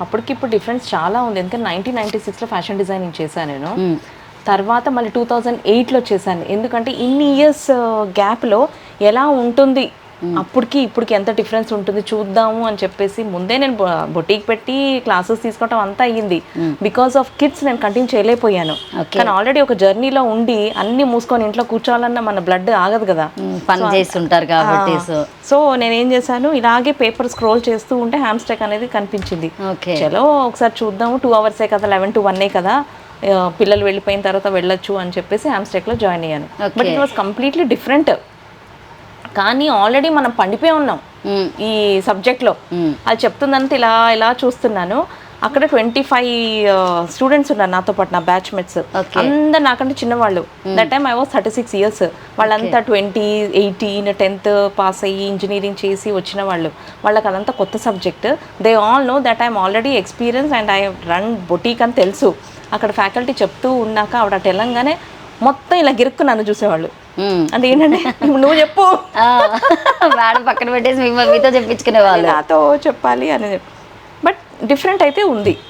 అప్పటికి ఇప్పుడు డిఫరెన్స్ చాలా ఉంది. ఎందుకంటే 1996లో ఫ్యాషన్ డిజైనింగ్ చేశాను నేను. తర్వాత మళ్ళీ 2008లో చేశాను. ఎందుకంటే ఇన్ని ఇయర్స్ గ్యాప్లో ఎలా ఉంటుంది అప్పటికి ఇప్పటికి ఎంత డిఫరెన్స్ ఉంటుంది చూద్దాము అని చెప్పేసి ముందే నేను బొటీక్ పెట్టి క్లాసెస్ తీసుకోవటం అంతా అయ్యింది. బికాస్ ఆఫ్ కిడ్స్ నేను కంటిన్యూ చేయలేకపోయాను. కానీ ఆల్రెడీ ఒక జర్నీలో ఉండి అన్ని మూసుకొని ఇంట్లో కూర్చోవాలన్న మన బ్లడ్ ఆగదు కదా, పని చేస్తుంటారు కాబట్టి. సో నేనేం చేశాను, ఇలాగే పేపర్ స్క్రోల్ చేస్తూ ఉంటే హ్యామ్స్టెక్ అనేది కనిపించింది. చలో ఒకసారి చూద్దాము, 2 అవర్సే కదా, 11 to 1 కదా, పిల్లలు వెళ్ళిపోయిన తర్వాత వెళ్ళొచ్చు అని చెప్పేసి హ్యామ్స్టెక్లో జాయిన్ అయ్యాను. But it was completely different. కానీ ఆల్రెడీ మనం పండిపోయి ఉన్నాం ఈ సబ్జెక్ట్లో. అది చెప్తుందంటే ఇలా ఇలా చూస్తున్నాను. అక్కడ 25 స్టూడెంట్స్ ఉన్నారు నాతో పాటు, నా బ్యాచ్మేట్స్. అందరు నాకంటే చిన్నవాళ్ళు. That time I was 36 years. వాళ్ళంతా 20, 18, 10th పాస్ అయ్యి ఇంజనీరింగ్ చేసి వచ్చిన వాళ్ళు. వాళ్ళకి అదంతా కొత్త subject. They all know that I'm already experience and I run boutique అని తెలుసు. అక్కడ ఫ్యాకల్టీ చెప్తూ ఉన్నాక ఆవిడ తెలంగానే మొత్తం ఇలా గిరుక్కు నన్ను చూసేవాళ్ళు. అంటే ఏంటంటే నువ్వు చెప్పు, మేడం పక్కన పెట్టేసి మీతో చెప్పించుకునే వాళ్ళు, నాతో చెప్పాలి అని. బట్ డిఫరెంట్ అయితే ఉంది.